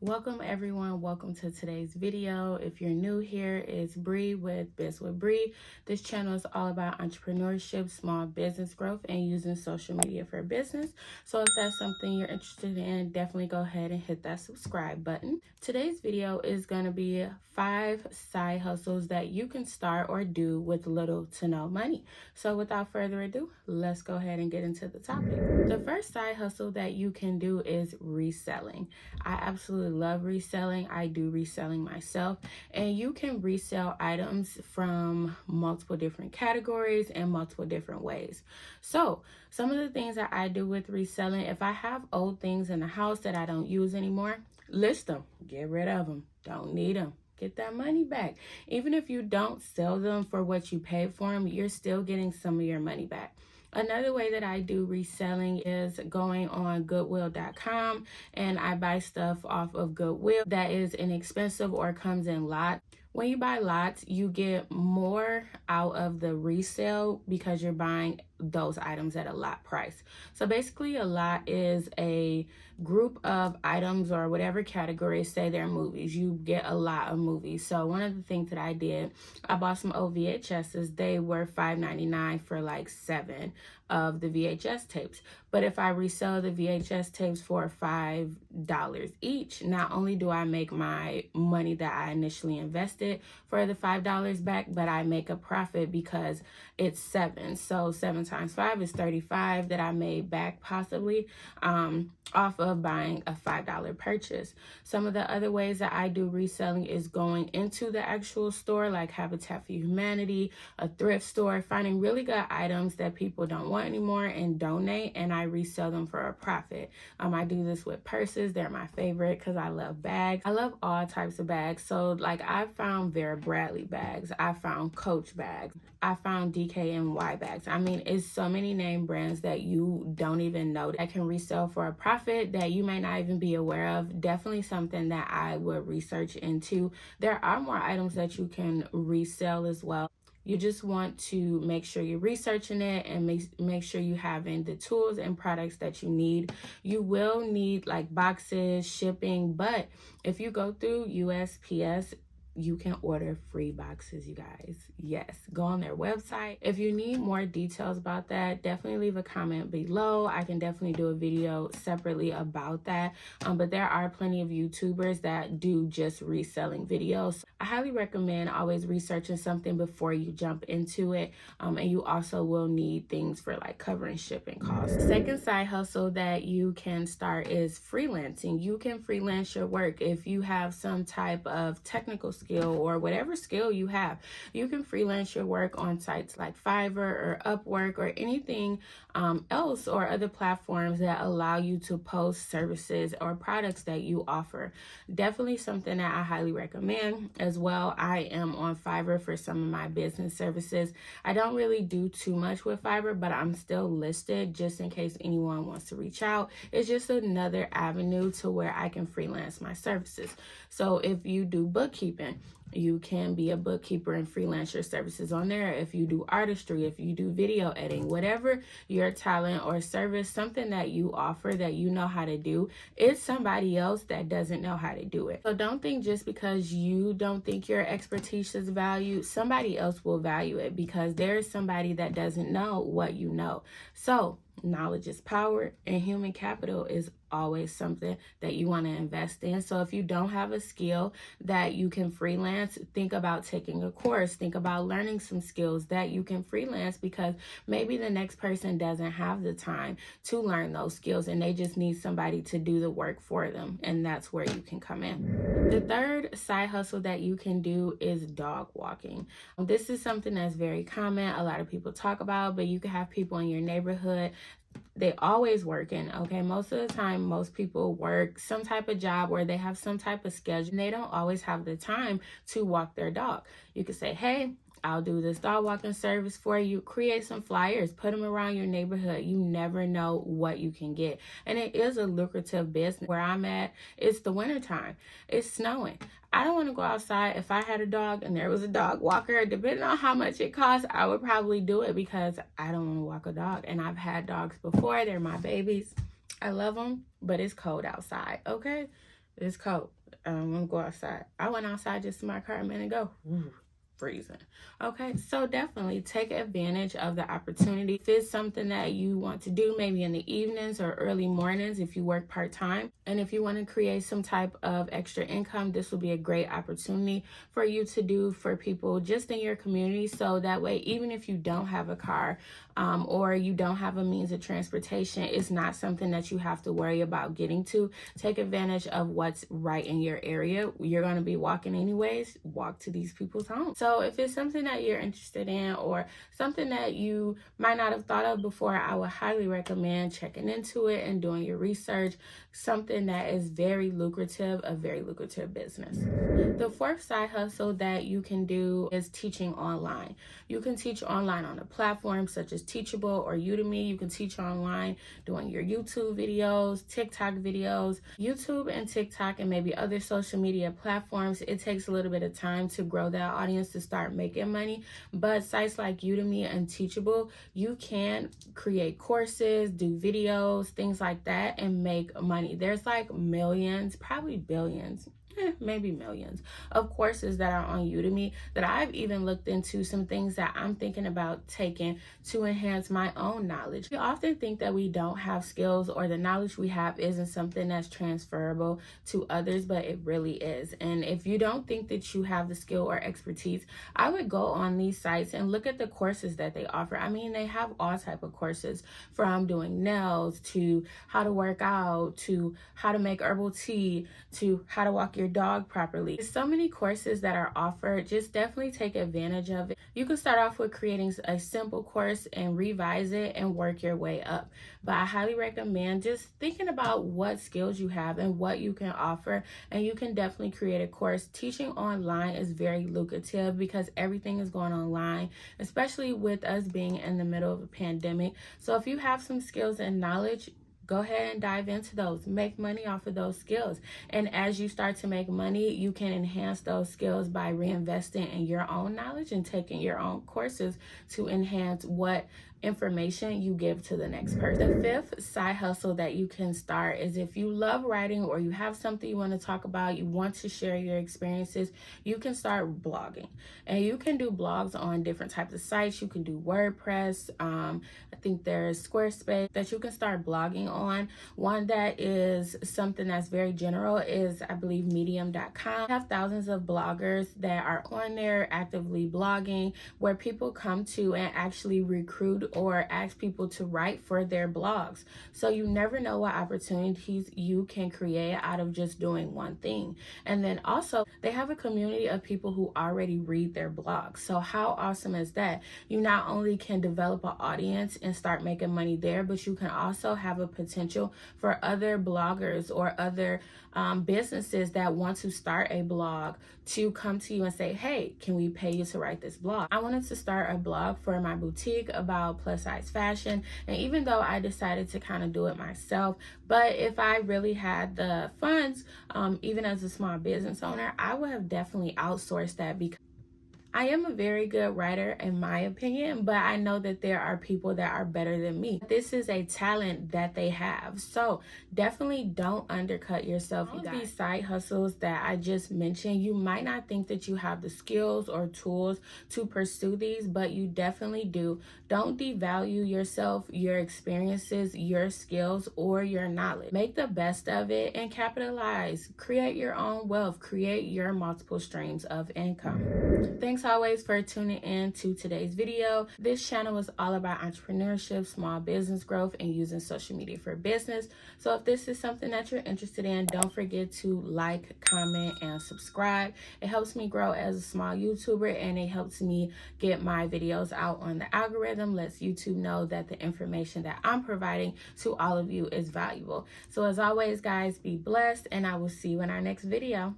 Welcome everyone, welcome to today's video. If you're new here, it's Bree with Biz with Bree. This channel is all about entrepreneurship, small business growth, and using social media for business. So if that's something you're interested in, definitely go ahead and hit that subscribe button. Today's video is going to be 5 side hustles that you can start or do with little to no money. So without further ado, let's go ahead and get into the topic. The first side hustle that you can do is reselling. I absolutely love reselling. I do reselling myself, and you can resell items from multiple different categories and multiple different ways. So some of the things that I do with reselling, if I have old things in the house that I don't use anymore, list them, get rid of them, don't need them. Get that money back. Even if you don't sell them for what you paid for them, you're still getting some of your money back. Another way that I do reselling is going on goodwill.com, and I buy stuff off of Goodwill that is inexpensive or comes in lots. When you buy lots, you get more out of the resale because you're buying those items at a lot price. So basically a lot is a group of items or whatever category, say they're movies. You get a lot of movies. So one of the things that I did, I bought some old VHSs. They were $5.99 for like 7 of the VHS tapes. But if I resell the VHS tapes for $5 each, not only do I make my money that I initially invested for the $5 back, but I make a profit because it's 7. So 7 times 5 is 35 that I made back possibly off of buying a $5 purchase. Some of the other ways that I do reselling is going into the actual store, like Habitat for Humanity, a thrift store, finding really good items that people don't want anymore and donate, and I resell them for a profit. I do this with purses. They're my favorite because I love bags. I love all types of bags. So like I found Vera Bradley bags, I found Coach bags, I found DKNY bags. I mean, it's so many name brands that you don't even know that can resell for a profit that you may not even be aware of. Definitely something that I would research into. There are more items that you can resell as well. You just want to make sure you're researching it and make sure you having the tools and products that you need. You will need like boxes, shipping, but if you go through USPS, you can order free boxes, you guys. Yes, go on their website. If you need more details about that, definitely leave a comment below. I can definitely do a video separately about that. But there are plenty of YouTubers that do just reselling videos. I highly recommend always researching something before you jump into it. And you also will need things for like covering shipping costs. Second side hustle that you can start is freelancing. You can freelance your work. If you have some type of technical skill or whatever skill you have, you can freelance your work on sites like Fiverr or Upwork or anything else, or other platforms that allow you to post services or products that you offer. Definitely something that I highly recommend as well. I am on Fiverr for some of my business services. I don't really do too much with Fiverr, but I'm still listed just in case anyone wants to reach out. It's just another avenue to where I can freelance my services. So if you do bookkeeping, you can be a bookkeeper and freelance your services on there. If you do artistry, if you do video editing, whatever your talent or service, something that you offer that you know how to do, it's somebody else that doesn't know how to do it. So don't think just because you don't think your expertise is valued, somebody else will value it because there is somebody that doesn't know what you know. So knowledge is power, and human capital is always something that you want to invest in. So if you don't have a skill that you can freelance, think about taking a course. Think about learning some skills that you can freelance, because maybe the next person doesn't have the time to learn those skills and they just need somebody to do the work for them, and that's where you can come in. The third side hustle that you can do is dog walking. This is something that's very common. A lot of people talk about, but you can have people in your neighborhood, they always working, okay? Most of the time, most people work some type of job or they have some type of schedule, and they don't always have the time to walk their dog. You could say, hey, I'll do this dog walking service for you. Create some flyers, put them around your neighborhood. You never know what you can get. And it is a lucrative business. Where I'm at, it's the wintertime. It's snowing. I don't want to go outside. If I had a dog and there was a dog walker, depending on how much it costs, I would probably do it because I don't want to walk a dog. And I've had dogs before. They're my babies. I love them, but it's cold outside, okay? It's cold. I'm gonna go outside. I went outside just to my car a minute ago. Ooh, freezing. Okay, so definitely take advantage of the opportunity. If it's something that you want to do, maybe in the evenings or early mornings if you work part-time, and if you want to create some type of extra income, this will be a great opportunity for you to do for people just in your community. So that way, even if you don't have a car, or you don't have a means of transportation, it's not something that you have to worry about getting to. Take advantage of what's right in your area. You're going to be walking anyways. Walk to these people's homes. So if it's something that you're interested in or something that you might not have thought of before, I would highly recommend checking into it and doing your research. Something that is very lucrative, a very lucrative business. The fourth side hustle that you can do is teaching online. You can teach online on a platform such as Teachable or Udemy. You can teach online doing your YouTube videos, TikTok videos. YouTube and TikTok and maybe other social media platforms, it takes a little bit of time to grow that audience to start making money. But sites like Udemy and Teachable, you can create courses, do videos, things like that, and make money. There's like millions, probably billions, maybe millions of courses that are on Udemy that I've even looked into some things that I'm thinking about taking to enhance my own knowledge. We often think that we don't have skills or the knowledge we have isn't something that's transferable to others, but it really is. And if you don't think that you have the skill or expertise, I would go on these sites and look at the courses that they offer. I mean, they have all type of courses, from doing nails to how to work out to how to make herbal tea to how to walk your dog properly. There's so many courses that are offered. Just definitely take advantage of it. You can start off with creating a simple course and revise it and work your way up. But I highly recommend just thinking about what skills you have and what you can offer, and you can definitely create a course. Teaching online is very lucrative because everything is going online, especially with us being in the middle of a pandemic. So if you have some skills and knowledge, go ahead and dive into those. Make money off of those skills. And as you start to make money, you can enhance those skills by reinvesting in your own knowledge and taking your own courses to enhance what information you give to the next person. The fifth side hustle that you can start is if you love writing or you have something you want to talk about, you want to share your experiences, you can start blogging. And you can do blogs on different types of sites. You can do WordPress. I think there's Squarespace that you can start blogging on. One that is something that's very general is, I believe, medium.com. I have thousands of bloggers that are on there actively blogging, where people come to and actually recruit or ask people to write for their blogs. So you never know what opportunities you can create out of just doing one thing. And then also, they have a community of people who already read their blogs. So how awesome is that? You not only can develop an audience and start making money there, but you can also have a potential for other bloggers or other businesses that want to start a blog to come to you and say, hey, can we pay you to write this blog? I wanted to start a blog for my boutique about plus size fashion. And even though I decided to kind of do it myself, but if I really had the funds, even as a small business owner, I would have definitely outsourced that, because I am a very good writer in my opinion, but I know that there are people that are better than me. This is a talent that they have. So definitely don't undercut yourself. All of these side hustles that I just mentioned, you might not think that you have the skills or tools to pursue these, but you definitely do. Don't devalue yourself, your experiences, your skills, or your knowledge. Make the best of it and capitalize. Create your own wealth. Create your multiple streams of income. Thanks always for tuning in to today's video. This channel is all about entrepreneurship, small business growth, and using social media for business. So if this is something that you're interested in, don't forget to like, comment, and subscribe. It helps me grow as a small YouTuber, and it helps me get my videos out on the algorithm, lets YouTube know that the information that I'm providing to all of you is valuable. So as always, guys, be blessed, and I will see you in our next video.